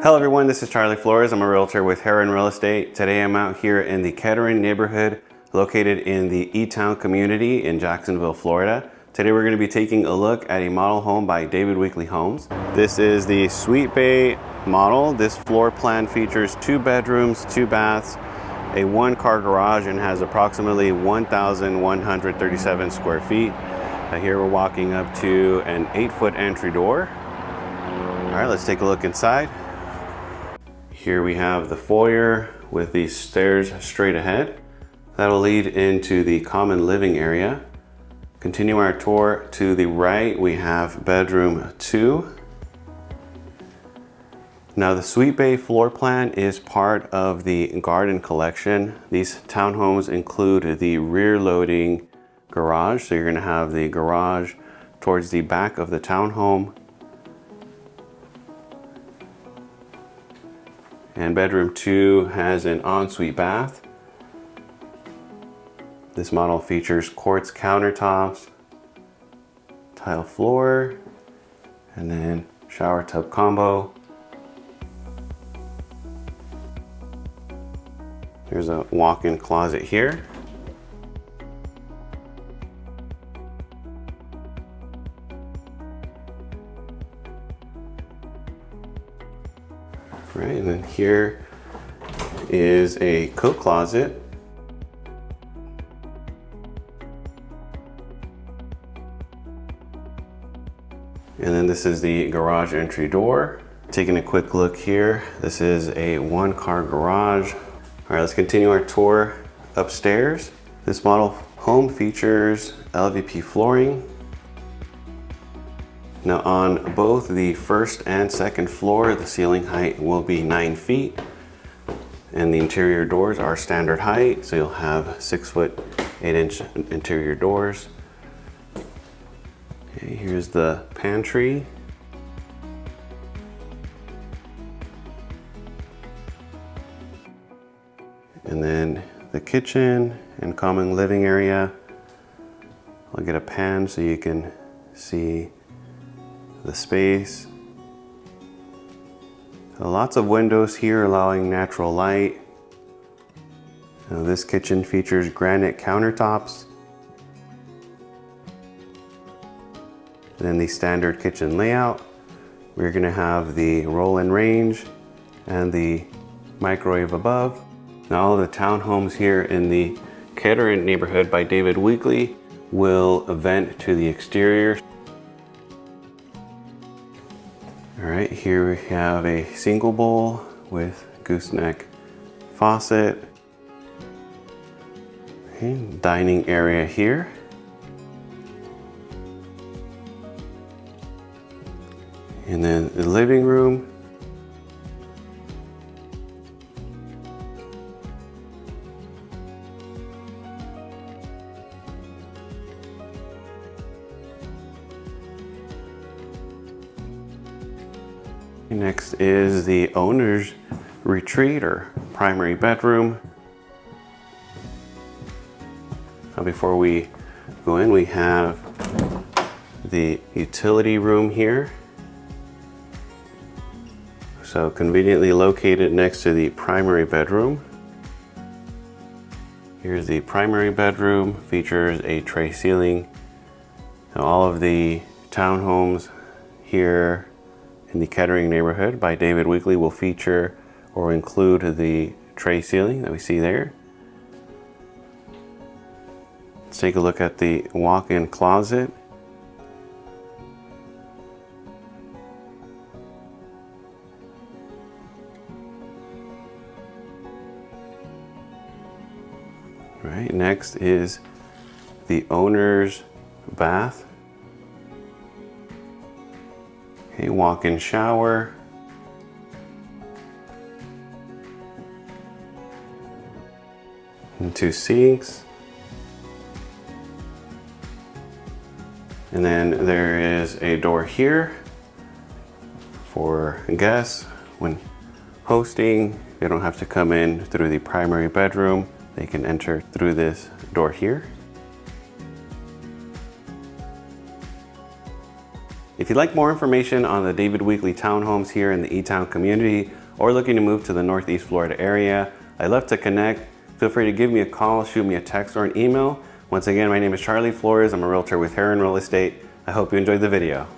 Hello everyone, this is Charlie Flores. I'm a realtor with Herron Real Estate. Today I'm out here in the Herron neighborhood located in the eTown community in Jacksonville, Florida. Today we're going to be taking a look at a model home by David Weekley Homes. This is the Sweetbay model. This floor plan features 2 bedrooms, 2 baths, a 1-car garage, and has approximately 1,137 square feet. Here we're walking up to an 8-foot entry door. All right, let's take a look inside. Here we have the foyer with these stairs straight ahead. That'll lead into the common living area. Continue our tour to the right, we have bedroom 2. Now the Sweetbay floor plan is part of the garden collection. These townhomes include the rear loading garage. So you're gonna have the garage towards the back of the townhome. And bedroom 2 has an ensuite bath. This model features quartz countertops, tile floor, and then shower tub combo. There's a walk-in closet here. Right, and then here is a coat closet. And then this is the garage entry door. Taking a quick look here, this is a 1-car garage. All right, let's continue our tour upstairs. This model home features LVP flooring. Now on both the first and second floor, the ceiling height will be 9 feet. And the interior doors are standard height, so you'll have 6-foot 8-inch interior doors. Okay, here's the pantry. And then the kitchen and common living area. I'll get a pan so you can see the space. Lots of windows here allowing natural light. Now this kitchen features granite countertops. And then the standard kitchen layout. We're gonna have the roll-in range and the microwave above. Now all of the townhomes here in the Herron neighborhood by David Weekley will vent to the exterior. All right, here we have a single bowl with gooseneck faucet. Okay, dining area here. And then the living room. Next is the owner's retreat or primary bedroom. Now before we go in, we have the utility room here. So conveniently located next to the primary bedroom. Here's the primary bedroom, features a tray ceiling. Now all of the townhomes here in the Herron neighborhood by David Weekley will feature or include the tray ceiling that we see there. Let's take a look at the walk-in closet. All right, next is the owner's bath. Okay, walk-in shower. And 2 sinks. And then there is a door here for guests when hosting. They don't have to come in through the primary bedroom. They can enter through this door here. If you'd like more information on the David Weekley townhomes here in the eTown community or looking to move to the Northeast Florida area, I'd love to connect. Feel free to give me a call, shoot me a text or an email. Once again, my name is Charlie Flores. I'm a realtor with Herron Real Estate. I hope you enjoyed the video.